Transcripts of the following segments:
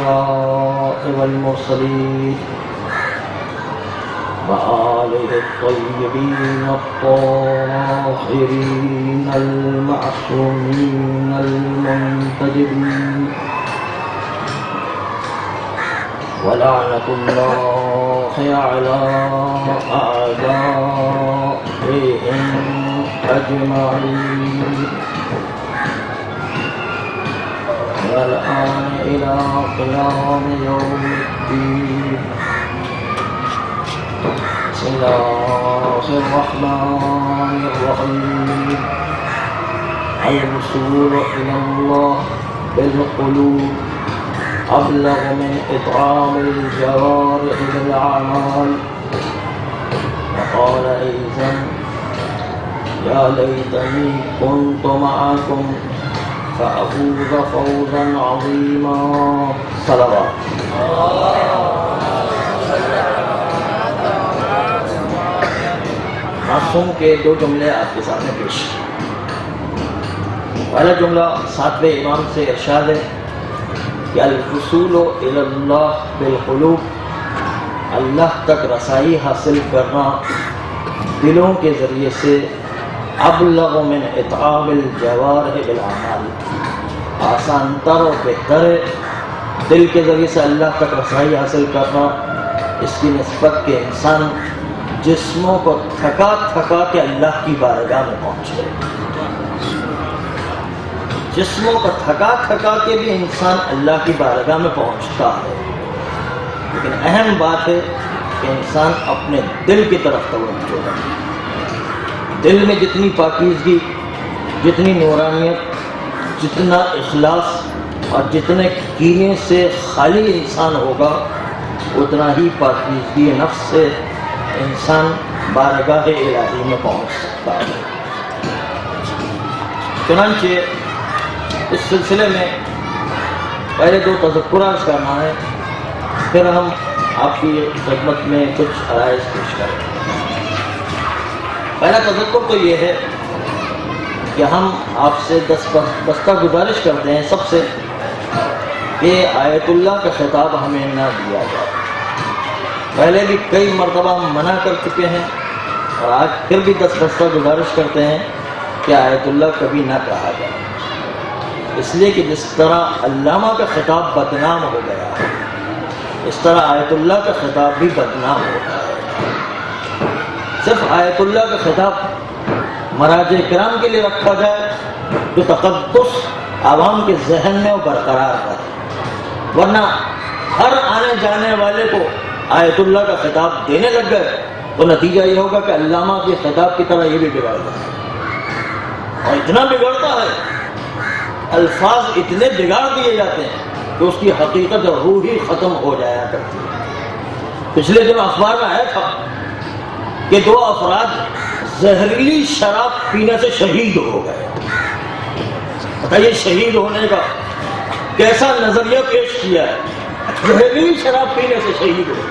الأنبياء والمرسلين وآله الطيبين الطاهرين المعصومين المنتجبين ولعنة الله على أعدائهم أجمعين من الآن إلى قيام يوم الدين. بسم الله الرحمن الرحيم. الوصول إلى الله بالقلوب أبلغ من إطعام الجوارح بالأعمال. وقال أيضا يا ليتني كنت معكم فأفوز فوزا عظيما. صلوات. معصوم کے دو جملے آپ کے سامنے پیش. پہلا جملہ 7ویں امام سے ارشاد ہے کہ الوصول الی اللہ بالقلوب، اللہ تک رسائی حاصل کرنا دلوں کے ذریعے سے ابلغ من اطعام الجوارح بالاعمال، آسان تر اور بہتر ہے دل کے ذریعے سے اللہ تک رسائی حاصل کرنا اس کی نسبت کہ انسان جسموں کو تھکا تھکا کے اللہ کی بارگاہ میں پہنچے. جسموں کو تھکا تھکا کے بھی انسان اللہ کی بارگاہ میں پہنچتا ہے، لیکن اہم بات ہے کہ انسان اپنے دل کی طرف توجہ رکھے. دل میں جتنی پاکیزگی، جتنی نورانیت، جتنا اخلاص اور جتنے کینے سے خالی انسان ہوگا اتنا ہی پاکیزگی نفس سے انسان بارگاہ الہی میں پہنچ سکتا ہے. چنانچہ اس سلسلے میں پہلے دو تذکرات کرنا ہے، پھر ہم آپ کی خدمت میں کچھ عرائض پیش کریں. پہلا تذکر تو یہ ہے کہ ہم آپ سے دستہ گزارش کرتے ہیں سب سے کہ آیت اللہ کا خطاب ہمیں نہ دیا جائے. پہلے بھی کئی مرتبہ ہم منع کر چکے ہیں اور آج پھر بھی دستہ گزارش کرتے ہیں کہ آیت اللہ کبھی نہ کہا جائے، اس لیے کہ جس طرح علامہ کا خطاب بدنام ہو گیا ہے اس طرح آیت اللہ کا خطاب بھی بدنام ہو گیا ہے. صرف آیت اللہ کا خطاب مراجع کرام کے لیے رکھا جائے جو تقدس عوام کے ذہن میں وہ برقرار رہے، ورنہ ہر آنے جانے والے کو آیت اللہ کا خطاب دینے لگ گئے تو نتیجہ یہ ہوگا کہ علامہ کے خطاب کی طرح یہ بھی بگڑتا ہے، اور اتنا بگڑتا ہے، الفاظ اتنے بگاڑ دیے جاتے ہیں کہ اس کی حقیقت اور روح ہی ختم ہو جایا کرتی ہے. پچھلے دن اخبار میں آیا تھا کہ 2 افراد زہریلی شراب پینے سے شہید ہو گئے. بتائیے شہید ہونے کا کیسا نظریہ پیش کیا ہے. زہریلی شراب پینے سے شہید ہو گئے.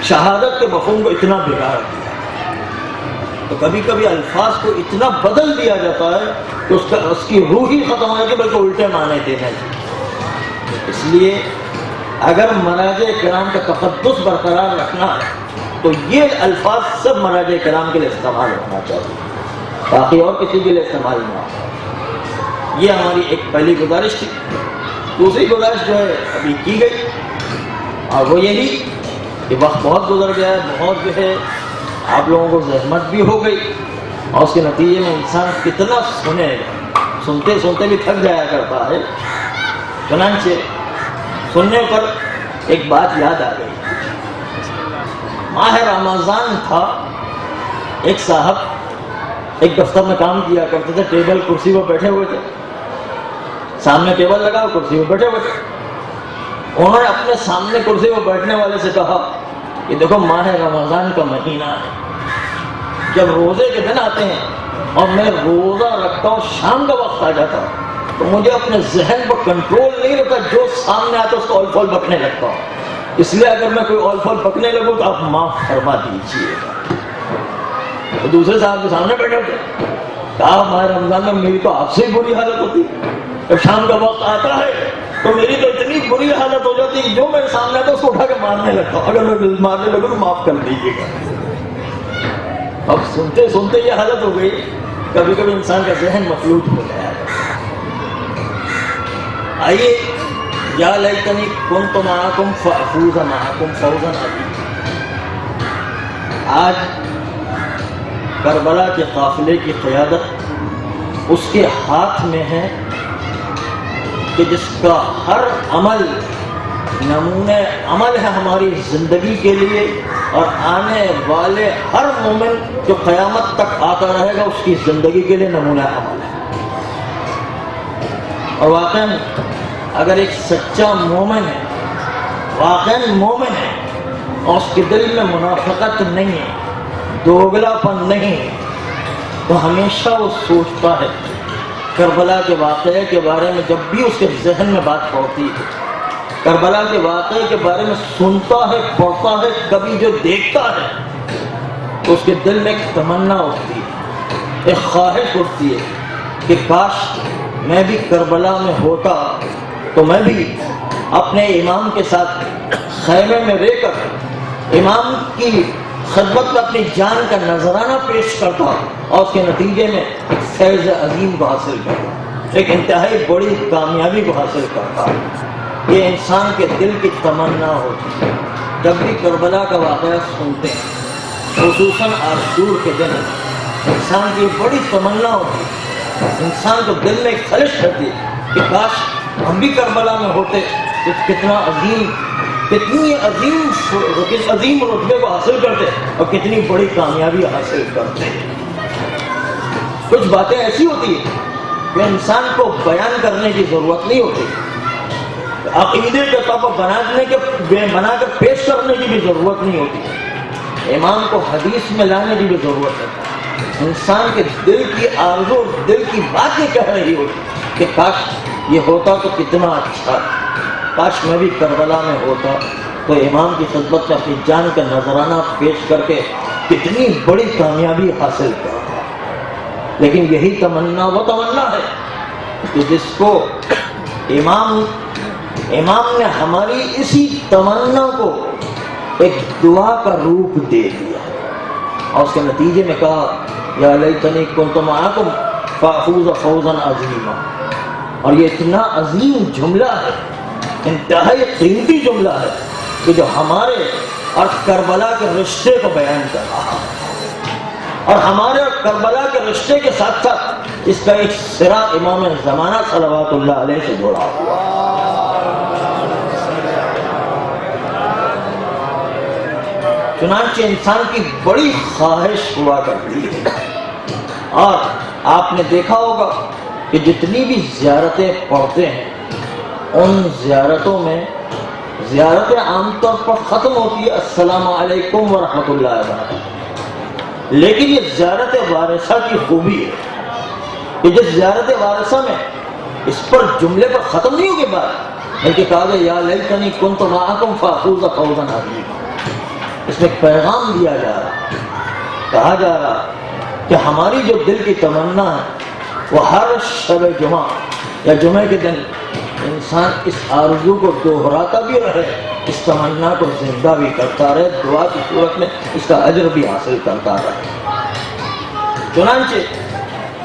شہادت کے مفہوم کو اتنا بگاڑ دیا. تو کبھی کبھی الفاظ کو اتنا بدل دیا جاتا ہے کہ اس کی روح ہی ختم ہو جاتی ہے، بلکہ الٹے معنی دینے چاہیے. اس لیے اگر مراجع کرام کا تقدس برقرار رکھنا ہے تو یہ الفاظ سب مراجع کرام کے لیے استعمال ہونا چاہیے، باقی اور کسی کے لیے استعمال نہ ہو. یہ ہماری ایک پہلی گزارش تھی. دوسری گزارش جو ہے ابھی کی گئی، اور وہ یہی کہ وقت بہت گزر گیا ہے، بہت جو ہے آپ لوگوں کو زحمت بھی ہو گئی، اور اس کے نتیجے میں انسان کتنا سنے گا، سنتے سنتے بھی تھک جایا کرتا ہے. چنانچہ سننے پر ایک بات یاد آ گئی. ماہ رمضان تھا، ایک صاحب ایک دفتر میں کام کیا کرتے تھے، ٹیبل کرسی پر بیٹھے ہوئے تھے، سامنے ٹیبل لگا اور کرسی پر بیٹھے ہوئے تھے. انہوں نے اپنے سامنے کرسی پر بیٹھنے والے سے کہا کہ دیکھو ماہ رمضان کا مہینہ ہے، جب روزے کے دن آتے ہیں اور میں روزہ رکھتا ہوں، شام کا وقت آ جاتا ہے تو مجھے اپنے ذہن پر کنٹرول نہیں رہتا، جو سامنے آتا ہے اس کو اول فول بکنے لگتا ہوں. اس لیے اگر میں کوئی اول فول بکنے لگوں تو آپ معاف فرما دیجیے گا. تو دوسرے صاحب کے سامنے بیٹھے ہوتے کہا ماہ رمضان میں میری تو آپ سے ہی بری حالت ہوتی، جب شام کا وقت آتا ہے تو میری تو اتنی بری حالت ہوتی ہے جو میرے سامنے آتا ہے اس کو اٹھا کے مارنے لگتا ہوں، اگر میں مارنے لگوں تو معاف کر دیجیے گا۔ اب سنتے سنتے یہ حالت ہو گئی، کبھی کبھی انسان کا ذہن مفلوٹ ہو گیا ہے۔ آئیے، یا لیتنی کنت معکم فافوز معکم فوزا عظیما۔ آج کربلا کے قافلے کی قیادت اس کے ہاتھ میں ہے کہ جس کا ہر عمل نمونہ عمل ہے ہماری زندگی کے لیے، اور آنے والے ہر مومن جو قیامت تک آتا رہے گا اس کی زندگی کے لیے نمونہ عمل ہے۔ اور واقعاً اگر ایک سچا مومن ہے، واقعاً مومن ہے، اور اس کے دل میں منافقت نہیں ہے، دوگلا پن نہیں ہے، تو ہمیشہ وہ سوچتا ہے کربلا کے واقعے کے بارے میں۔ جب بھی اس کے ذہن میں بات پڑتی ہے، کربلا کے واقعے کے بارے میں سنتا ہے، پڑھتا ہے، کبھی جو دیکھتا ہے، تو اس کے دل میں ایک تمنا اٹھتی ہے، ایک خواہش اٹھتی ہے کہ کاش میں بھی کربلا میں ہوتا تو میں بھی اپنے امام کے ساتھ خیمے میں رہ کر امام کی خدمت میں اپنی جان کا نذرانہ پیش کرتا، اور اس کے نتیجے میں ایک فیض عظیم کو حاصل کرتا، ایک انتہائی بڑی کامیابی کو حاصل کرتا۔ یہ انسان کے دل کی تمنا ہوتی ہے۔ جب بھی کربلا کا واقعہ سنتے ہیں، خصوصاً عاشور کے دن، انسان کی بڑی تمنا ہوتی ہے، انسان کو دل میں ایک خواہش رہتی ہے کہ کاش ہم بھی کربلا میں ہوتے تو کتنا عظیم، کتنی عظیم رتبے کو حاصل کرتے اور کتنی بڑی کامیابی حاصل کرتے۔ کچھ باتیں ایسی ہوتی ہیں کہ انسان کو بیان کرنے کی ضرورت نہیں ہوتی، عقیدے کے طور پر بنا کر پیش کرنے کی بھی ضرورت نہیں ہوتی، امام کو حدیث میں لانے کی بھی ضرورت ہے۔ انسان کے دل کی آرزو، دل کی باتیں کہہ رہی ہوتی کہ کاش یہ ہوتا تو کتنا اچھا، کاش میں بھی کربلا میں ہوتا تو امام کی خدمت میں اپنی جان کا نذرانہ پیش کر کے کتنی بڑی کامیابی حاصل کرتا۔ لیکن یہی تمنا وہ تمنا ہے کہ جس کو امام نے ہماری اسی تمنا کو ایک دعا کا روپ دے دیا، اور اس کے نتیجے میں کہا یا لیتنی کنت معکم فافوز فوزا عظیما۔ اور یہ اتنا عظیم جملہ ہے، انتہائی قیمتی جملہ ہے کہ جو ہمارے اور کربلا کے رشتے کو بیان کر رہا ہے، اور ہمارے اور کربلا کے رشتے کے ساتھ ساتھ اس کا ایک سرا امام زمانہ صلوات اللہ علیہ سے جڑا ہوا۔ چنانچہ انسان کی بڑی خواہش ہوا کرتی ہے، اور آپ نے دیکھا ہوگا کہ جتنی بھی زیارتیں پڑھتے ہیں ان زیارتوں میں زیارتیں عام طور پر ختم ہوتی ہے السلام علیکم ورحمۃ اللہ وبرکاتہ، لیکن یہ زیارت وارثہ کی خوبی ہے کہ جس زیارت وارثہ میں اس پر جملے پر ختم نہیں ہوگی بات، بلکہ کہا گیا یا لیتنی کنت معکم فافوز فوزا عظیما۔ اس میں پیغام دیا جا رہا، کہا جا رہا کہ ہماری جو دل کی تمنا ہے وہ ہر شب جمعہ یا جمعے کے دن انسان اس آرزو کو دوہراتا بھی رہے، اس تمنا کو زندہ بھی کرتا رہے، دعا کی صورت میں اس کا اجر بھی حاصل کرتا رہے۔ چنانچہ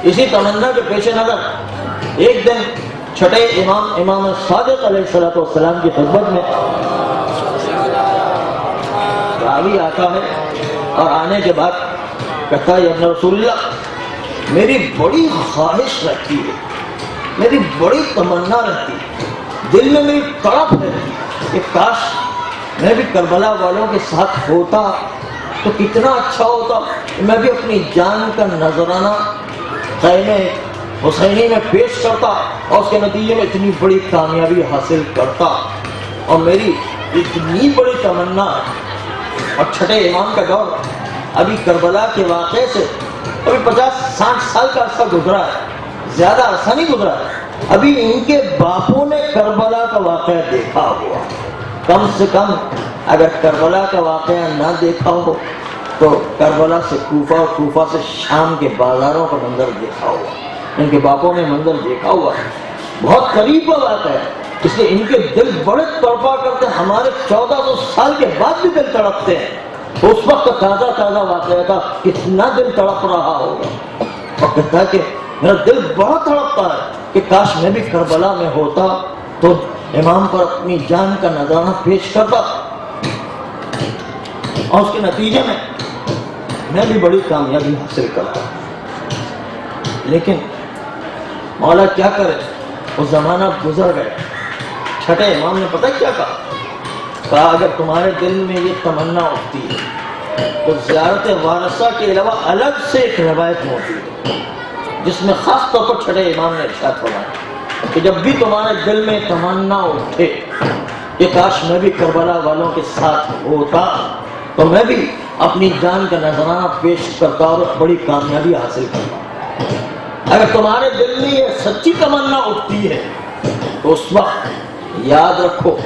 اسی تمنا کے پیش نظر ایک دن چھٹے امام صادق علیہ السلام کی خدمت میں راوی آتا ہے، اور آنے کے بعد کہتا ہے ابن رسول اللہ، میری بڑی خواہش رہتی ہے، میری بڑی تمنا رہتی ہے، دل میں میری تڑپ ہے کہ کاش میں بھی کربلا والوں کے ساتھ ہوتا تو کتنا اچھا ہوتا، میں بھی اپنی جان کا نذرانہ خیمے حسینی میں پیش کرتا اور اس کے نتیجے میں اتنی بڑی کامیابی حاصل کرتا۔ اور میری اتنی بڑی تمنا ہے، اور چھٹے امام کا دور ابھی کربلا کے واقعے سے ابھی 50-60 سال کا عرصہ گزرا ہے، زیادہ عرصہ نہیں گزرا ہے، ابھی ان کے باپوں نے کربلا کا واقعہ دیکھا ہوا، کم سے کم اگر کربلا کا واقعہ نہ دیکھا ہو تو کربلا سے کوفہ اور کوفہ سے شام کے بازاروں کا منظر دیکھا ہوا، ان کے باپوں نے منظر دیکھا ہوا، بہت قریب کا واقعہ ہے، اس لیے ان کے دل بڑے تڑپا کرتے ہیں، ہمارے 1400 سال کے بعد بھی دل تڑپتے ہیں. اس وقت تازہ تازہ واقعہ تھا، کتنا دل تڑپ رہا ہوگا. اور کہتا ہے کہ میرا دل بڑا تڑپتا ہے کہ کاش میں بھی کربلا میں ہوتا تو امام پر اپنی جان کا نذرانہ پیش کرتا، اور اس کے نتیجے میں بھی بڑی کامیابی حاصل کرتا. لیکن مولا کیا کرے، وہ زمانہ گزر گیا. چھٹے امام نے پتہ کیا کہا اگر تمہارے دل میں یہ تمنا اٹھتی ہے تو زیارت وارثہ کے علاوہ الگ سے ایک روایت موجود ہے جس میں خاص طور پر چھٹے امام نے ارشاد فرمایا کہ جب بھی تمہارے دل میں تمنا اٹھے کہ کاش میں بھی کربلا والوں کے ساتھ ہوتا تو میں بھی اپنی جان کا نذرانہ پیش کرتا اور بڑی کامیابی حاصل کرتا. اگر تمہارے دل میں یہ سچی تمنا اٹھتی ہے تو اس وقت یاد رکھو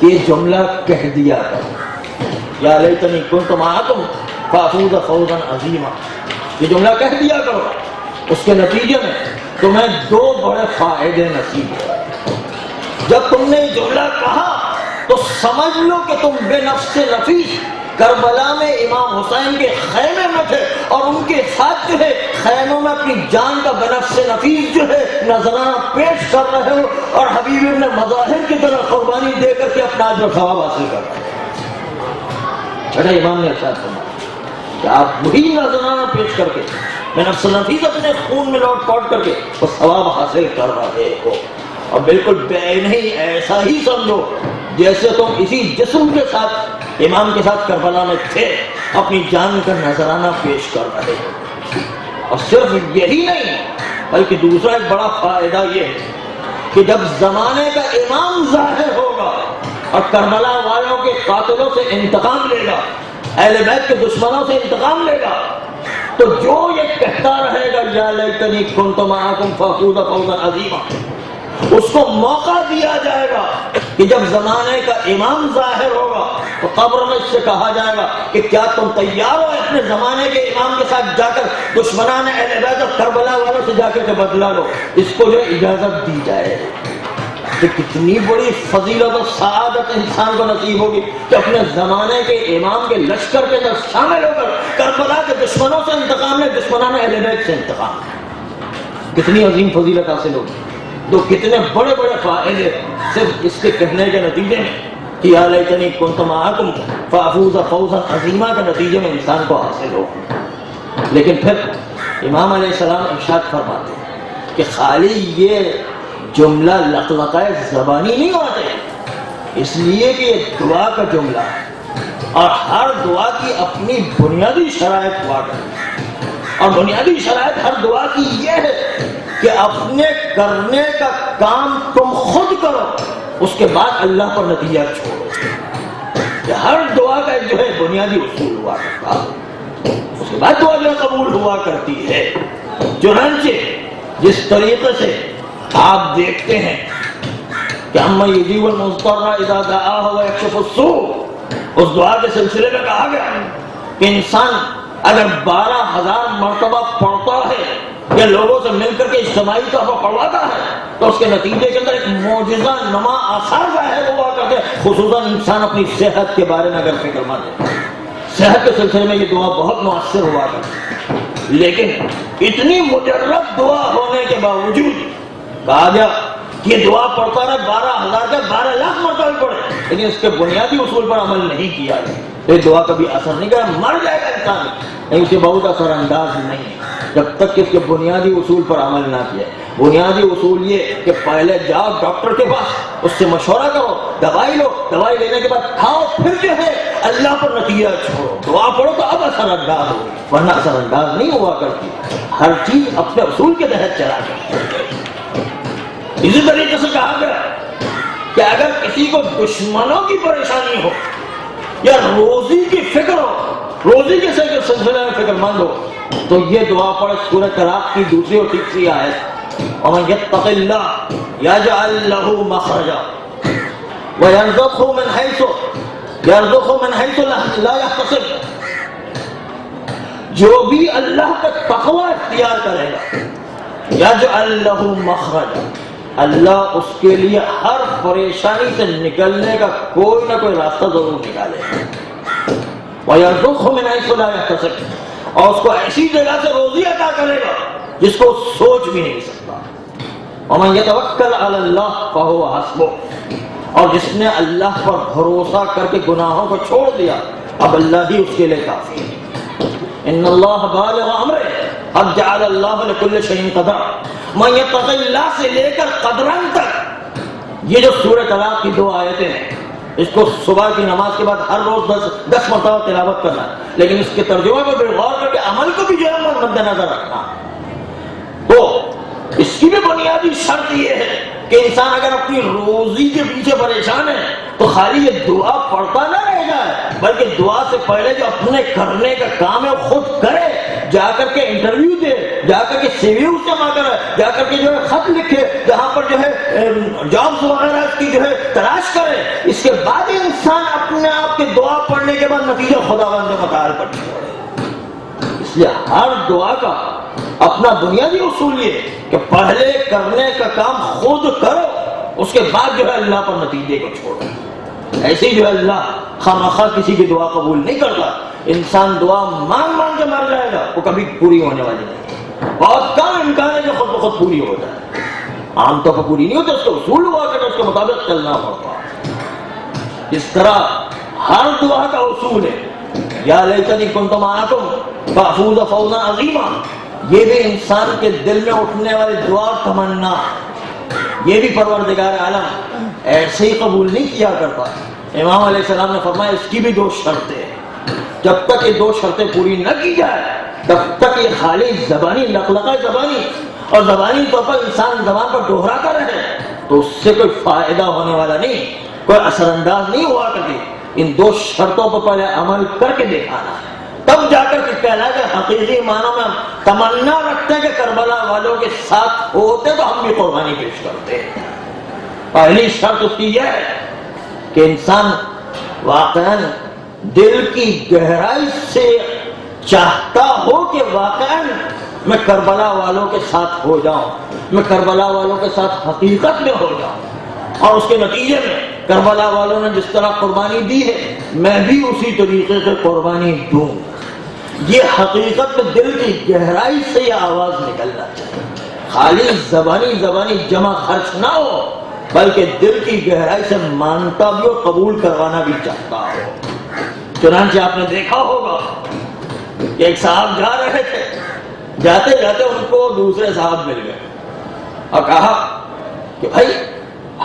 کہ یہ جملہ کہہ دیا کرو، یا لیتنی کنت معکم فافوز فوزا عظیما. یہ جملہ کہہ دیا کرو، اس کے نتیجے میں تمہیں 2 بڑے فائدے نصیب ہوئے. جب تم نے یہ جملہ کہا تو سمجھ لو کہ تم بے نفس نفیس کربلا میں امام حسین کے خیمے میں تھے اور ان کے ساتھ جو ہے خیموں میں اپنی جان کا بے نفس نفیس جو ہے نذرانہ پیش کر رہے ہو اور حبیب ابن مظاہر کی طرح قربانی دے کر کے اپنا اجر و ثواب حاصل کر رہے ہو. چھٹے امام نے ارشاد فرمایا کہ آپ وہی نذرانہ پیش کر کے بے نفس نفیس اپنے خون میں لوٹ پوٹ کر کے وہ ثواب حاصل کر رہے ہو. اور بالکل بے نہیں ایسا ہی سمجھو جیسے تم اسی جسم کے ساتھ امام کے ساتھ کربلا میں تھے، اپنی جان کا نذرانہ پیش کر رہے ہو. اور صرف یہی نہیں بلکہ دوسرا ایک بڑا فائدہ یہ ہے کہ جب زمانے کا امام ظاہر ہوگا اور کربلا والوں کے قاتلوں سے انتقام لے گا، اہل بیت کے دشمنوں سے انتقام لے گا، تو جو یہ کہتا رہے گا یا لیتنی کنت معکم فافوز فوزا عظیما، اس کو موقع دیا جائے گا کہ جب زمانے کا امام ظاہر ہوگا تو قبر میں اس سے کہا جائے گا کہ کیا تم تیار ہو اپنے زمانے کے امام کے ساتھ جا کر دشمنان اہل بیت اور کربلا والوں سے جا کر کے بدلا لو. اس کو جو اجازت دی جائے کہ کتنی بڑی فضیلت و سعادت انسان کو نصیب ہوگی کہ اپنے زمانے کے امام کے لشکر کے اندر شامل ہو کر کربلا کے دشمنوں سے انتقام لے، دشمنان اہل بیت سے انتقام. کتنی عظیم فضیلت حاصل ہوگی. تو کتنے بڑے بڑے فائدے صرف اس کے کہنے کے نتیجے میں کہ یا لیتنی کنت معکم فافوز فوزا عظیما کے نتیجے میں انسان کو حاصل ہو. لیکن پھر امام علیہ السلام ارشاد فرماتے ہیں کہ خالی یہ جملہ لقلقہ زبانی نہیں ہوتے، اس لیے کہ یہ دعا کا جملہ ہے اور ہر دعا کی اپنی بنیادی شرائط ہوا کرتی، اور بنیادی شرائط ہر دعا کی یہ ہے کہ اپنے کرنے کا کام تم خود کرو، اس کے بعد اللہ پر نتیجہ چھوڑو. کہ ہر دعا کا جو ہے بنیادی اصول ہوا کرتا، اس کے بعد دعا جو قبول ہوا کرتی ہے. چنانچہ جس طریقے سے آپ دیکھتے ہیں کہ اما یجیب المضطر اذا دعاہ ویکشف السوء، اس دعا کے سلسلے میں کہا گیا کہ انسان اگر 12,000 مرتبہ پڑھتا ہے یا لوگوں سے مل کر کے اجتماعی طور پر پڑھواتا ہے تو اس کے نتیجے کے اندر ایک معجزہ نما آثار ظاہر ہوا کرتے، خصوصاً انسان اپنی صحت کے بارے میں اگر فکر مند ہے، صحت کے سلسلے میں یہ دعا بہت مؤثر ہوا کرتی. لیکن اتنی مجرد دعا ہونے کے باوجود کہا گیا کہ یہ دعا پڑھتا رہے 12,000 کے 12 لاکھ مرتبہ پڑھے، لیکن اس کے بنیادی اصول پر عمل نہیں کیا گیا. یہ دعا کبھی اثر نہیں کرا، مر جائے گا انسان، لیکن اسے بہت اثر انداز نہیں ہے جب تک کہ اس کے بنیادی اصول پر عمل نہ کیا. بنیادی اصول یہ کہ پہلے جاؤ ڈاکٹر کے پاس، اس سے مشورہ کرو، دوائی لو، دوائی لینے کے بعد کھاؤ، پھر جو ہے اللہ پر نتیجہ چھوڑو. دعا پڑھو تو اب اثر انداز ہوگی، ورنہ اثر انداز نہیں ہوا کرتی. ہر چیز اپنے اصول کے تحت چلا کرتی. اسی طریقے سے کہا گیا کہ اگر کسی کو دشمنوں کی پریشانی ہو یا روزی کی فکر ہو، روزی کے سلسلے میں فکر مند ہو، تو یہ دعا پڑھے. سورہ طلاق کی دوسری اور تیسری آیت، وَمَن يَتَّقِ اللَّهَ يَجْعَل لَّهُ مَخْرَجًا وَيَرْزُقْهُ مِنْ حَيْثُ لَا يَحْتَسِبُ. جو بھی اللہ کا تقوی اختیار کرے گا، يَجْعَل لَّهُ مَخْرَجًا، اللہ اس کے لیے ہر پریشانی سے نکلنے کا کوئی نہ کوئی راستہ ضرور نکالے وَيَرْزُقْهُ مِنْ حَيْثُ لَا يَحْتَسِبُ، اور اس کو ایسی جگہ سے روزی عطا کرے گا جس کو سوچ بھی نہیں سکتا. وَمَنْ يَتَوَكَّلْ عَلَى اللَّهِ فَهُوَ حَسْبُهُ، اور جس نے اللہ پر بھروسہ کر کے گناہوں کو چھوڑ دیا اب اللہ ہی اس کے لیے کافی ہے. ان اللہ بالغ امرہ قد جعل اللہ لکل شیء قدرا. من یتق اللہ سے لے کر قدرن تک، یہ جو سورہ طلاق کی 2 آیتیں ہیں، اس کو صبح کی نماز کے بعد ہر روز 10 مرتبہ تلاوت کرنا، لیکن اس کے ترجمے پر بھی غور کر کے عمل کو بھی جو ہے مد نظر رکھنا. تو اس کی بھی بنیادی شرط یہ ہے کہ انسان اگر اپنی روزی کے پیچھے پریشان ہے تو خالی یہ دعا پڑھتا نہ رہ جائے، بلکہ دعا سے پہلے جو اپنے کرنے کا کام ہے خود کرے، جا کر کے انٹرویو دے، جا کر کے سی وی جمع کرے، جا کر کے جو ہے خط لکھے، جہاں پر جو ہے جابس وغیرہ کی جو ہے تلاش کرے. اس کے بعد انسان اپنے آپ کے دعا پڑھنے کے بعد نتیجہ خداوند متعال پر چھوڑے. اس لیے ہر دعا کا اپنا بنیادی اصول یہ کہ پہلے کرنے کا کام خود کرو، اس کے بعد جو ہے اللہ پر نتیجے کو چھوڑو. ایسے ہی جو ہے اللہ خامخواہ کسی کی دعا قبول نہیں کرتا. انسان دعا مانگ مانگ کے مر جائے گا، وہ کبھی پوری ہونے والی نہیں. بہت کم امکان ہے جو خود بخود پوری ہو جائے. عام طور پر پوری نہیں ہوتی، اس کا اصول ہوا کہ اس کے مطابق چلنا پڑتا. اس طرح ہر دعا کا اصول ہے یا لیتنی کنت معکم فافوز فوزا عظیما. یہ بھی انسان کے دل میں اٹھنے والی دعا اور تمنا، یہ بھی پروردگار عالم ایسے ہی قبول نہیں کیا کرتا. امام علیہ السلام نے فرمایا اس کی بھی 2 شرطیں ہیں. جب تک یہ 2 شرطیں پوری نہ کی جائے تب تک یہ خالی زبانی لقلقہ زبانی اور زبانی طور پر انسان زبان پر دوہراتا رہے تو اس سے کوئی فائدہ ہونے والا نہیں، کوئی اثر انداز نہیں ہوا کرتی. ان 2 شرطوں پر پہلے عمل کر کے دکھانا، تب جا کر کے کہنا کہ حقیقی معنوں میں ہم تمنا رکھتے ہیں کہ کربلا والوں کے ساتھ ہوتے تو ہم بھی قربانی پیش کرتے. پہلی شرط اس کی یہ ہے کہ انسان واقعاً دل کی گہرائی سے چاہتا ہو کہ واقعاً میں کربلا والوں کے ساتھ ہو جاؤں، میں کربلا والوں کے ساتھ حقیقت میں ہو جاؤں، اور اس کے نتیجے میں کربلا والوں نے جس طرح قربانی دی ہے میں بھی اسی طریقے سے قربانی دوں. یہ حقیقت میں دل کی گہرائی سے یہ آواز نکلنا چاہیے. خالی زبانی جمع خرچ نہ ہو، بلکہ دل کی گہرائی سے مانتا بھی اور قبول کروانا بھی چاہتا ہو. چنانچہ آپ نے دیکھا ہوگا کہ ایک صاحب جا رہے تھے، جاتے جاتے ان کو دوسرے صاحب مل گئے اور کہا کہ بھائی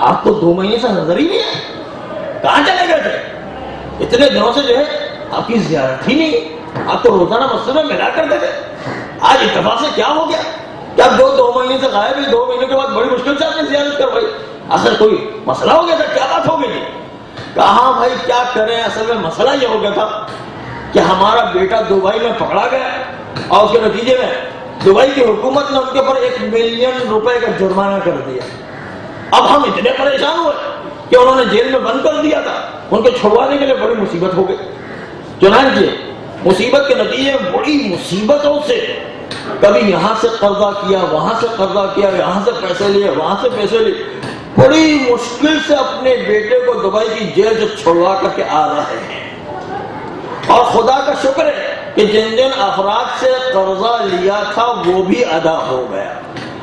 آپ تو 2 مہینے سے نظر ہی نہیں ہے، کہاں چلے گئے تھے؟ اتنے دنوں سے جو ہے آپ کی زیارت ہی نہیں، آپ تو روزانہ مسجد میں ملا کرتے تھے، آج اتفاق سے کیا ہو گیا کہ آپ 2 مہینے سے غائب ہیں؟ 2 مہینے کے بعد بڑی مشکل سے آپ نے زیارت کروائی، اصل کوئی مسئلہ ہو گیا تھا؟ کیا بات ہو گئی تھی؟ کہاں بھائی کیا کریں، اصل میں مسئلہ یہ ہو گیا تھا کہ ہمارا بیٹا دبئی میں پکڑا گیا اور اس کے نتیجے میں دبئی کی حکومت نے ان کے اوپر 1 ملین روپے کا جرمانہ کر دیا. اب ہم اتنے پریشان ہوئے کہ انہوں نے جیل میں بند کر دیا تھا، ان کو چھڑوانے کے لیے بڑی مصیبت ہو گئی. چنانچہ مصیبت کے نتیجے میں بڑی مصیبتوں سے کبھی یہاں سے قرضہ کیا، وہاں سے قرضہ کیا، یہاں سے پیسے لیے، وہاں سے پیسے لیے، بڑی مشکل سے اپنے بیٹے کو دبئی کی جیل سے چھڑوا کر کے آ رہے ہیں. اور خدا کا شکر ہے کہ جن افراد سے قرضہ لیا تھا وہ بھی ادا ہو گیا.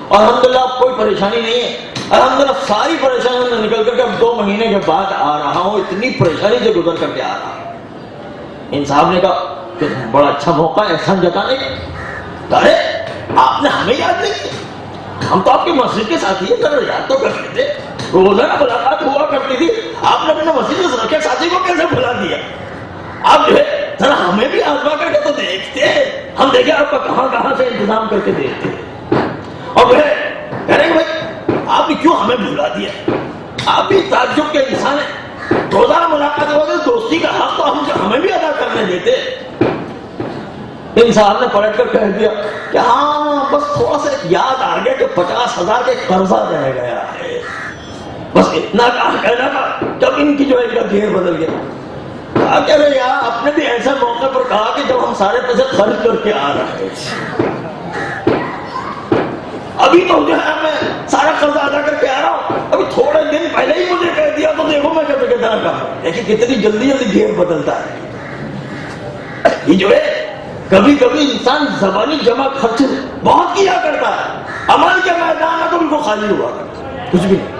اور الحمدللہ کوئی پریشانی نہیں ہے، الحمدللہ ساری پریشانیوں سے نکل کر کے اب 2 مہینے کے بعد آ رہا ہوں، اتنی پریشانی سے گزر کر کے آ رہا ہوں. ان صاحب نے کہا کہ بڑا اچھا موقع ہے احسان جتانے کا. ارے آپ نے ہمیں یاد نہیں کیا، ہم تو آپ کی مسجد کے ساتھی ہیں، ذرا یاد تو کرتے تھے، روزانہ ملاقات ہوا کرتی تھی، آپ نے اپنے مسجد کے ساتھی کو کیسے بھلا دیا؟ آپ جو ہے ذرا ہمیں بھی آزما کر کے تو دیکھتے ہیں، ہم دیکھیں آپ کا کہاں سے انتظام کر کے دیکھتے ہیں. اور وہ کہہ رہے ہیں بھائی آپ نے کیوں ہمیں بھلا دیا؟ آپ بھی تعجب کے انسان ہیں، روزانہ ملاقات ہوا کہ دوستی کا حق تو ہمیں بھی ادا کرنے دیتے. انسان نے پلٹ کر کہہ دیا کہ ہاں بس تھوڑا سا یاد آ گیا کہ 50,000 کا قرضہ رہ گیا ہے، بس اتنا کہنا تھا. جب ان کی جو ہے گھیر بدل گیا. کہہ رہے یار آپ نے بھی ایسے موقع پر کہا کہ جب ہم سارے پیسے خرچ کر کے آ رہے ہیں. ابھی تو جو ہے میں سارا قرضہ ادا کر کے آ رہا ہوں, ابھی تھوڑے دن پہلے ہی مجھے کہہ دیا تو دیکھو میں کہتے کہتا رہا. دیکھیں کتنی جلدی جلدی گیئر بدلتا ہے. یہ جو ہے کبھی کبھی انسان زبانی جمع خرچ بہت کیا کرتا ہے, عمل کے میدان میں تو بالکل خالی ہوا کچھ بھی نہیں.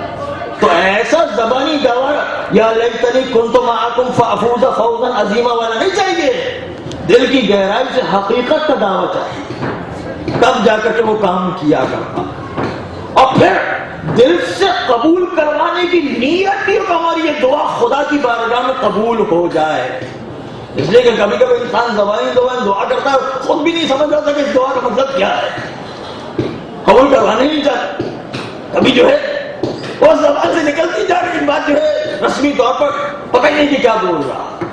تو ایسا زبانی گوارا یا لیتنی کنت معکم فافوز فوزا عظیما والا نہیں چاہیے. دل کی گہرائی سے حقیقت کا دعویٰ چاہیے, تب جا کر کے وہ کام کیا کرتا. اور پھر دل سے قبول کروانے کی نیت بھی کہ ہماری یہ دعا خدا کی بارگاہ میں قبول ہو جائے. اس لیے کہ کبھی کبھی انسان زبانی دعا کرتا ہے, خود بھی نہیں سمجھ آتا کہ اس دعا کا مطلب کیا ہے, قبول کروانے نہیں چاہتا. کبھی جو ہے وہ زبان سے نکلتی جا رہی بات جو ہے رسمی طور پر پتہ نہیں کہ کیا بول رہا.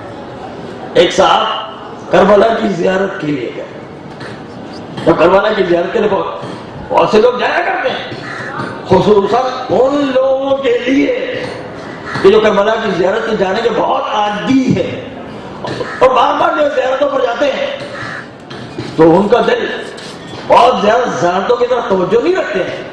ایک صاحب کربلا کی زیارت کے لیے گئے. تو کربلا کی زیارت کے لیے بہت سے لوگ جایا کرتے ہیں, خصوصاً ان لوگوں کے لیے کہ جو کربلا کی زیارت کے جانے کے بہت عادی ہے اور بار بار جو زیارتوں پر جاتے ہیں, تو ان کا دل بہت زیادہ زیارتوں کی طرف توجہ نہیں رکھتے ہیں.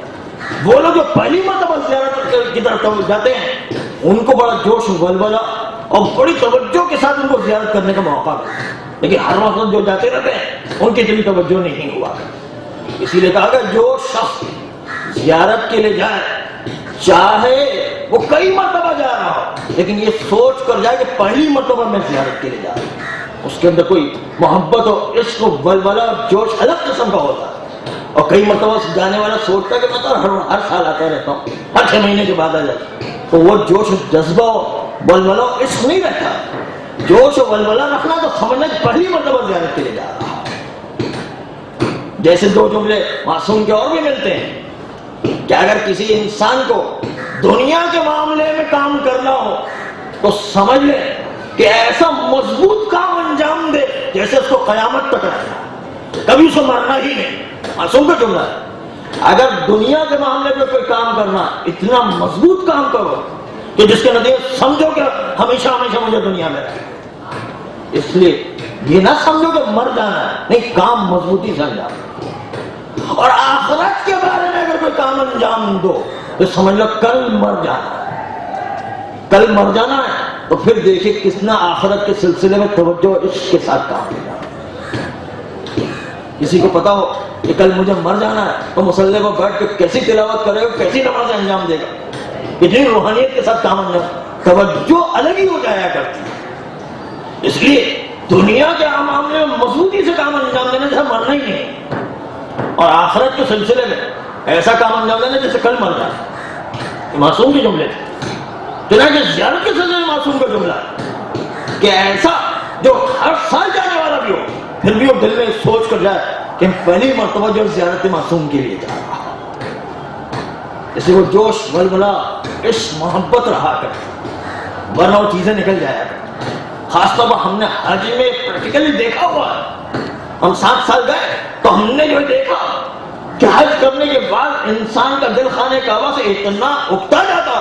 وہ لوگ جو پہلی مرتبہ زیارت کی طرف جاتے ہیں ان کو بڑا جوش و ولولہ اور بڑی توجہ کے ساتھ ان کو زیارت کرنے کا موقع ملتا ہے. لیکن ہر وقت جو جاتے رہتے ہیں ان کی اتنی توجہ نہیں ہوا. اسی لیے کہا کہ جو شخص زیارت کے لیے جائے, چاہے وہ کئی مرتبہ جا رہا ہو, لیکن یہ سوچ کر جائے کہ پہلی مرتبہ میں زیارت کے لیے جا رہا ہوں, اس کے اندر کوئی محبت و عشق و ولولہ جوش الگ قسم کا ہوتا ہے. اور کئی مرتبہ جانے والا سوچتا ہے کہ میں تو ہر سال آتا رہتا ہوں, ہر 6 مہینے کے بعد آ جاتا ہوں, تو وہ جوش و جذبہ ولولہ عشق نہیں رہتا. جوش و ولولہ رکھنا تو سمجھنا کہ پہلی مرتبہ زیارت کے لیے جا رہا. جیسے 2 جملے معصوم کے اور بھی ملتے ہیں کہ اگر کسی انسان کو دنیا کے معاملے میں کام کرنا ہو تو سمجھ لے کہ ایسا مضبوط کام انجام دے جیسے اس کو قیامت تک رکھنا, کبھی اس کو مرنا ہی نہیں. معصوم کا جملہ ہے, اگر دنیا کے معاملے میں کوئی کام کرنا اتنا مضبوط کام کرو کہ جس کے نتیجے سمجھو کہ ہمیشہ ہمیشہ مجھے دنیا میں رہے. اس لیے یہ نہ سمجھو کہ مر جانا ہے, نہیں, کام مضبوطی سے انجام. اور آخرت کے بارے میں اگر کوئی کام انجام دو تو سمجھ لو کل مر جانا ہے. کل مر جانا ہے تو پھر دیکھیں کس نے آخرت کے سلسلے میں توجہ عشق کے ساتھ کام کیا. کسی کو پتا ہو کہ کل مجھے مر جانا ہے تو مصلی پر بیٹھ کے کیسی تلاوت کرے گا, کیسی نماز انجام دے گا, کتنی روحانیت کے ساتھ کام انجام, توجہ الگ ہی ہو جایا کرتی ہے. اس لیے دنیا کے معاملے میں مضبوطی سے کام انجام دینے سے مرنا ہی نہیں, اور آخرت کے سلسلے میں ایسا کام انجام دینا جیسے کل مر جانا. معصوم کے جملے تھے. چنانچہ زیارت کے سلسلے میں معصوم کا جملہ ہے کہ ایسا جو ہر سال جانے والا بھی ہو پھر بھی وہ دل میں سوچ کر جائے کہ پہلی مرتبہ جو زیارت معصوم کے لیے جا رہا ہے, اسے وہ جوش ولولہ عشق محبت رہا کر, ورنہ وہ چیزیں نکل جایا کر. خاص طور پر ہم نے حج میں پریکٹیکلی دیکھا ہوا ہے. ہم 7 سال گئے تو ہم نے جو دیکھا کہ حج کرنے کے بعد انسان کا دل خانہ کعبہ سے اتنا اکتا جاتا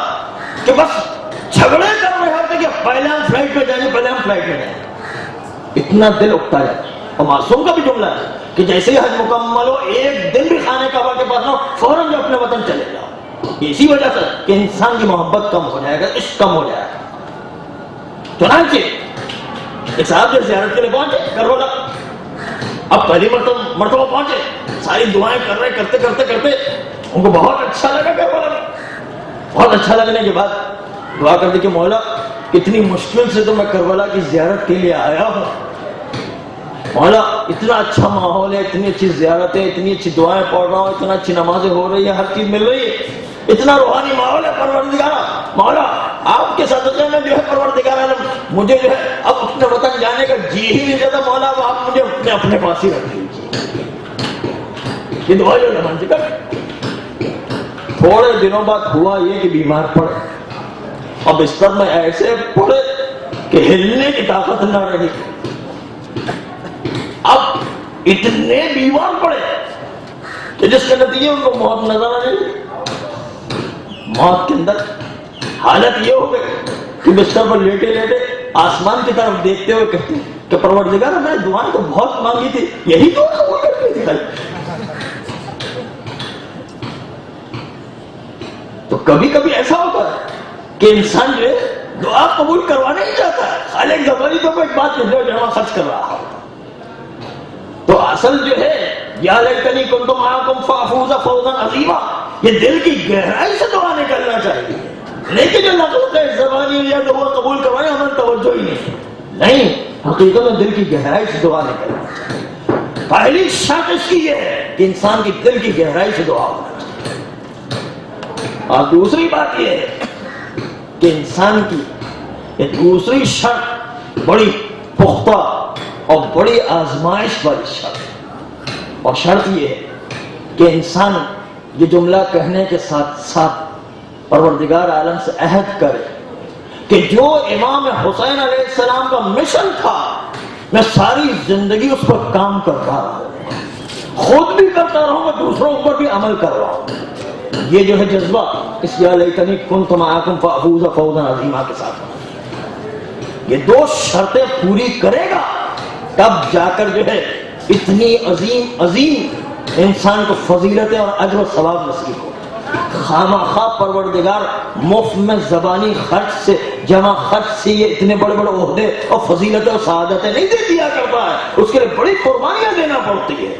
کہ بس جھگڑے کر رہے ہوتے کہ پہلے ہم فلائٹ میں جائیں گے, پہلے ہم فلائٹ میں جائیں گے, اتنا دل اکتا جاتا. اور معصوم کا بھی جملہ ہے کہ جیسے ہی حج مکمل ہو, ایک دن بھی خانہ کعبہ کے پاس نہ ہو, فوراً جو اپنے وطن چلے جاؤ. اسی وجہ سے کہ انسان کی محبت کم ہو جائے گا, عشق کم ہو جائے گا. چنانچہ ایک صاحب جو زیارت کے لیے پہنچے کربلا, اب پہلی مرتبہ پہنچے, ساری دعائیں کر رہے, کرتے کرتے کرتے ان کو بہت اچھا لگا کربلا. بہت اچھا لگنے کے بعد دعا کر دی کہ مولا کتنی مشکل سے تو میں کربلا کی زیارت کے لیے آیا ہوں, مولا اتنا اچھا ماحول ہے, اتنی اچھی زیارت ہے, اتنی اچھی دعائیں پڑھ رہا ہوں, اتنا اچھی نمازیں ہو رہی ہیں, ہر چیز مل رہی ہے, اتنا روحانی ماحول ہے. پروردگارا مولا آپ کے صدقے میں جو ہے پروردگار عالم مجھے جو ہے اب اپنے وطن جانے کا جی ہی نہیں دیتا, مولا اب آپ مجھے اپنے پاس ہی رکھ دیجیے. یہ دعا جو زبان سے کر. تھوڑے دنوں بعد ہوا یہ کہ بیمار پڑے, اور بستر میں ایسے پڑے کہ ہلنے کی طاقت نہ رہی. اب اتنے بیمار پڑے کہ جس کے نتیجے ان کو موت نظر آ رہی. موت کے اندر حالت یہ ہو گئی کہ بستر پر لیٹے لیٹے آسمان کی طرف دیکھتے ہوئے کہتے کہ پروردگار میں نے دعائیں تو بہت مانگی تھی, یہی دعا قبول کرنی تھی. تو کبھی کبھی ایسا ہوتا ہے کہ انسان جو ہے دعا قبول کروانا ہی چاہتا ہے، خالق زبانی تو کوئی بات نہیں جو ہم خرچ کر رہا ہوتا. تو اصل جو ہے یا لیتنی کنت معکم فافوز فوزا عظیما، یہ دل کی گہرائی سے دعا نکلنا چاہیے. لیکن جو لفظ ہے زبانی یا دعا قبول کروانے ہمیں توجہ ہی نہیں، حقیقت میں دل کی گہرائی سے دعا نکلنا چاہیے. پہلی شرط اس کی یہ ہے کہ انسان کی دل کی گہرائی سے دعا ہونا چاہیے. اور دوسری بات یہ ہے کہ انسان کی یہ دوسری شرط بڑی پختہ اور بڑی آزمائش والی شرط، اور شرط یہ ہے کہ انسان یہ جملہ کہنے کے ساتھ ساتھ پروردگار عالم سے عہد کرے کہ جو امام حسین علیہ السلام کا مشن تھا میں ساری زندگی اس پر کام کرتا رہا ہوں، خود بھی کرتا رہوں گا، دوسروں پر بھی عمل کر رہا ہوں. یہ جو ہے جذبہ اس یا لیتنی کنت معکم فافوز فوزا عظیما کے ساتھ، یہ دو شرطیں پوری کرے گا تب جا کر جو ہے اتنی عظیم انسان کو فضیلتیں اور اجر و ثواب نصیب ہو. خامخواہ پروردگار مفت میں زبانی خرچ سے جمع خرچ سے یہ اتنے بڑے بڑے عہدے اور فضیلتیں اور سعادتیں نہیں دے دیا کرتا ہے، اس کے لیے بڑی قربانیاں دینا پڑتی ہے.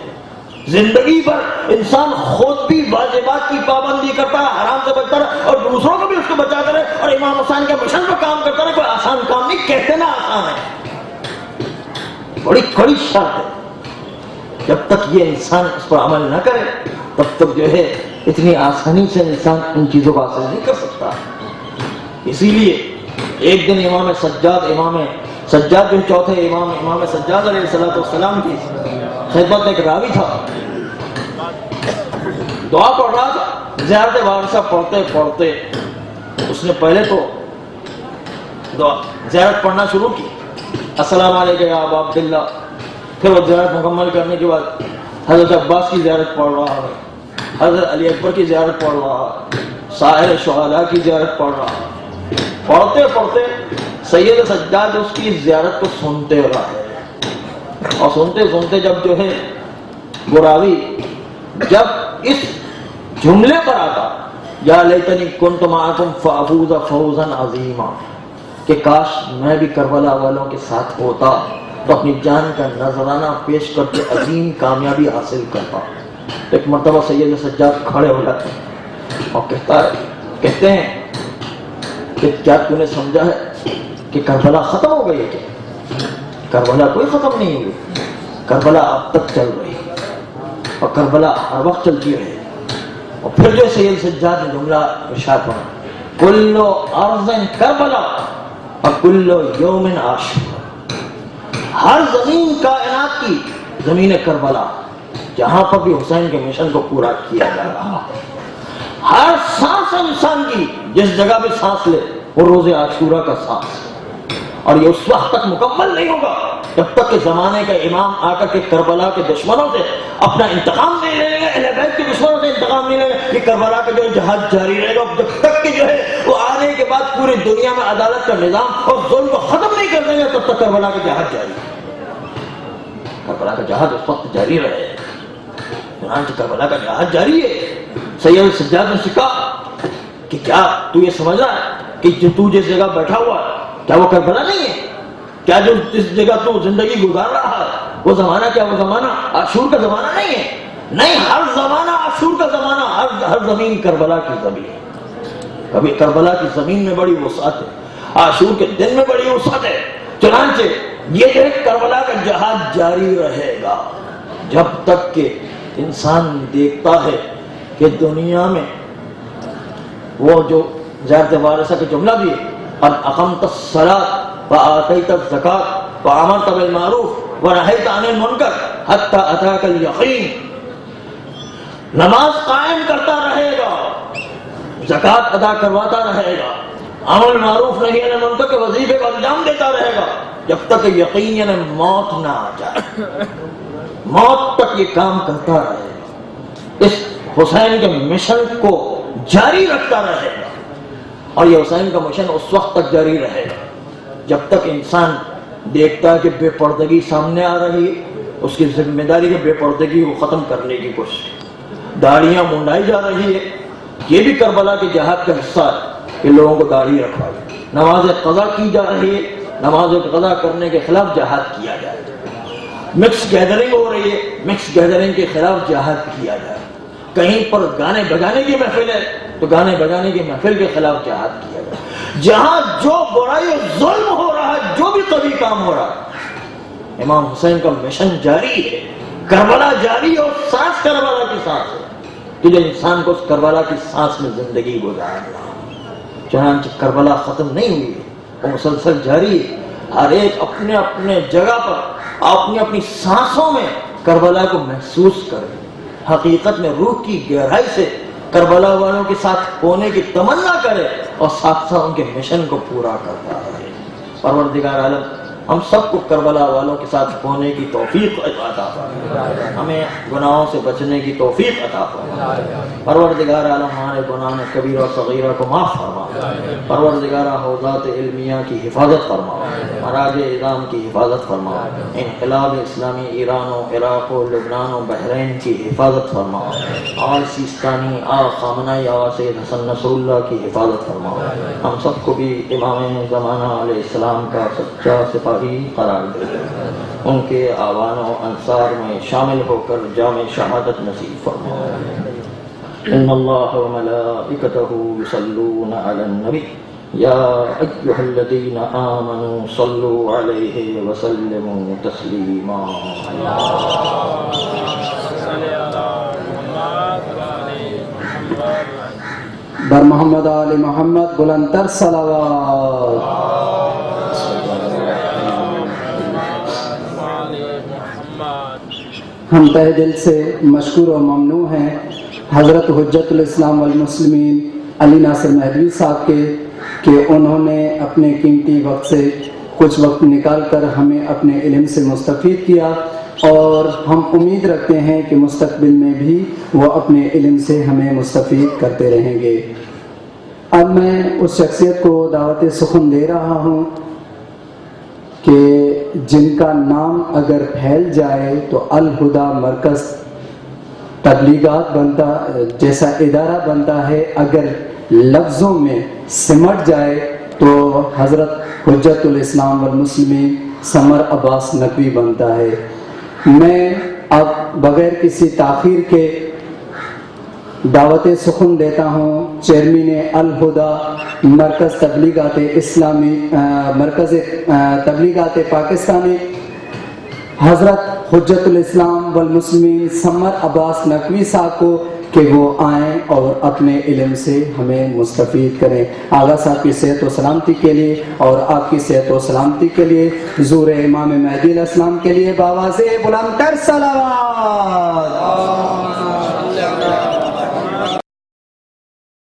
زندگی پر انسان خود بھی واجبات کی پابندی کرتا ہے، حرام سے بچتا ہے اور دوسروں کو بھی اس کو بچاتا رہے، اور امام حسین کے مشن پر کام کرتا رہے. کوئی آسان کام نہیں، کہتے نا آسان ہے، بڑی کڑی شرط ہے. جب تک یہ انسان اس پر عمل نہ کرے تب تک جو ہے اتنی آسانی سے انسان ان چیزوں کو حاصل نہیں کر سکتا. اسی لیے ایک دن امام سجاد جو چوتھے امام سجاد علیہ السلام کی خدمت میں ایک راوی تھا، دعا پڑھ رہا تھا. زیارت وارثہ پڑھتے پڑھتے اس نے پہلے تو دعا زیارت پڑھنا شروع کی، السلام علیکم یا ابا عبداللہ. پھر وہ زیارت مکمل کرنے کے بعد حضرت عباس کی زیارت پڑھ رہا ہے، حضرت علی اکبر کی زیارت پڑھ رہا ہے، سائر شہداء کی زیارت پڑھ رہا ہے. پڑھتے پڑھتے سید سجاد اس کی زیارت کو سنتے رہے، اور سنتے سنتے جب جو ہے وہ راوی جب اس جملے پر آتا یا لیتنی کنت معکم فافوز فوزا عظیما، کہ کاش میں بھی کربلا والوں کے ساتھ ہوتا تو اپنی جان کا نذرانہ پیش کر کے عظیم کامیابی حاصل کرتا. ایک مرتبہ سید سجاد کھڑے ہو جاتے ہیں اور کہتے ہیں کہ کیا تو نے سمجھا ہے کہ کربلا ختم ہو گئی ہے؟ کیا کربلا کوئی ختم نہیں ہوئی، کربلا اب تک چل رہی ہے اور کربلا ہر وقت چلتی رہے. اور پھر جو سید سجاد نے جملہ ارشاد فرمایا کل ارض کربلا اور کل یوم عاشور، ہر زمین کائنات کی زمین کربلا جہاں پر بھی حسین کے مشن کو پورا کیا جا رہا، ہر سانس انسان کی جس جگہ پہ سانس لے وہ روز عاشورہ کا سانس. اور یہ اس وقت تک مکمل نہیں ہوگا جب تک کہ زمانے کا امام آ کر کے کربلا کے دشمنوں سے اپنا انتقام نہیں لے گا، اہل بیت کے دشمنوں سے انتقام نہیں لے گا. یہ کربلا کا جو جہاد جاری رہے گا جب تک کہ جو ہے وہ آنے کے بعد پوری دنیا میں عدالت کا نظام اور ظلم کو ختم نہیں کر دیں گے تب تک کربلا کا جہاد جاری ہے. کربلا کا جہاد اس وقت جاری رہے، چنانچہ کربلا کا جہاد جاری ہے. سید سجاد نے سکھا کہ کیا تو یہ سمجھ رہا ہے کہ جو تو جس جگہ بیٹھا ہوا ہے کیا وہ کربلا نہیں ہے؟ کیا جو جس جگہ تو زندگی گزار رہا ہے وہ زمانہ کیا وہ زمانہ عاشور کا زمانہ نہیں ہے؟ نہیں، ہر زمانہ عاشور کا زمانہ، ہر زمین کربلا کی زمین. کبھی کربلا کی زمین میں بڑی وسعت ہے، عاشور کے دن میں بڑی وسعت ہے. چنانچہ یہ جو کربلا کا جہاد جاری رہے گا جب تک کہ انسان دیکھتا ہے کہ دنیا میں وہ جو زیارت وارثہ کا جملہ بھی ہے ان اقمت الصلاۃ وآتیت الزکاۃ وامرت بالمعروف ونہیت عن المنکر حتی اتاک الیقین، نماز قائم کرتا رہے گا، زکوٰۃ ادا کرواتا رہے گا، امر معروف نہی عن المنکر کے وظیفے کو انجام دیتا رہے گا جب تک یقین یعنی موت نہ آ جائے. موت تک یہ کام کرتا رہے گا، اس حسین کے مشن کو جاری رکھتا رہے گا. اور یہ حسین کا مشن اس وقت تک جاری رہے گا جب تک انسان دیکھتا ہے کہ بے پردگی سامنے آ رہی ہے، اس کی ذمہ داری ہے بے پردگی کو ختم کرنے کی کوشش. داڑیاں منڈائی جا رہی ہے، یہ بھی کربلا کے جہاد کا حصہ ہے کہ لوگوں کو داڑھی رکھوائی. نماز قضا کی جا رہی ہے، نماز قضا کرنے کے خلاف جہاد کیا جائے. مکس گیدرنگ ہو رہی ہے، مکس گیدرنگ کے خلاف جہاد کیا جائے. کہیں پر گانے بجانے کی محفل ہے تو گانے بجانے کی محفل کے خلاف جہاد کیا جائے. جہاں جو برائی و ظلم ہو رہا ہے، جو بھی کبھی کام ہو رہا ہے، امام حسین کا مشن جاری ہے، کربلا جاری ہے، اور سانس کربلا کی سانس ہے کہ جو انسان کو اس کربلا کی سانس میں زندگی گزارنا. چنانچہ کربلا ختم نہیں ہوئی ہے، وہ مسلسل جاری ہے. ہر ایک اپنے اپنے جگہ پر اپنی اپنی سانسوں میں کربلا کو محسوس کرے، حقیقت میں روح کی گہرائی سے کربلا والوں کے ساتھ ہونے کی تمنا کرے، اور ساتھ ساتھ ان کے مشن کو پورا کرتا رہے. پروردگار عالم ہم سب کو کربلا والوں کے ساتھ ہونے کی توفیق عطا فرمائے، ہمیں گناہوں سے بچنے کی توفیق عطا فرمائے. پروردگار عالم ہمارے گناہ کبیرہ و صغیرہ کو معاف فرمائے. پروردگار حوزات علمیہ کی حفاظت فرمائے، مراجع اعظام کی حفاظت فرمائے. انقلاب اسلامی ایران و عراق و لبنان و بحرین کی حفاظت فرمائے. اور سیستانی خامنہ آغا سید حسن نصر اللہ کی حفاظت فرمائے. ہم سب کو بھی امام زمانہ علیہ السلام کا سچا سپاہی قرار دے، ان کے آوان و انصار میں شامل ہو کر جام شہادت نصیب فرمائے. ان اللہ و ملائکتہ یصلون علی النبی یا ایھا الذین آمنوا صلوا علیہ وسلموا تسلیما. بر محمد آل محمد بلندتر صلوات. ہم تہ دل سے مشکور و ممنون ہیں حضرت حجت الاسلام والمسلمین علی ناصر مہدوی صاحب کے کہ انہوں نے اپنے قیمتی وقت سے کچھ وقت نکال کر ہمیں اپنے علم سے مستفید کیا، اور ہم امید رکھتے ہیں کہ مستقبل میں بھی وہ اپنے علم سے ہمیں مستفید کرتے رہیں گے. اب میں اس شخصیت کو دعوت سخن دے رہا ہوں کہ جن کا نام اگر پھیل جائے تو الہدیٰ مرکز تبلیغات بنتا، جیسا ادارہ بنتا ہے، اگر لفظوں میں سمٹ جائے تو حضرت حجت الاسلام والمسلمین سمر عباس نقوی بنتا ہے. میں اب بغیر کسی تاخیر کے دعوت سخن دیتا ہوں چیئرمین الہدیٰ مرکز تبلیغات اسلامی، مرکز تبلیغات پاکستانی حضرت حجت الاسلام والمسلمین سمر عباس نقوی صاحب کو کہ وہ آئیں اور اپنے علم سے ہمیں مستفید کریں. آغا صاحب کی صحت و سلامتی کے لیے اور آپ کی صحت و سلامتی کے لیے حضور امام مہدی علیہ السلام کے لیے باواز بلندتر صلوات.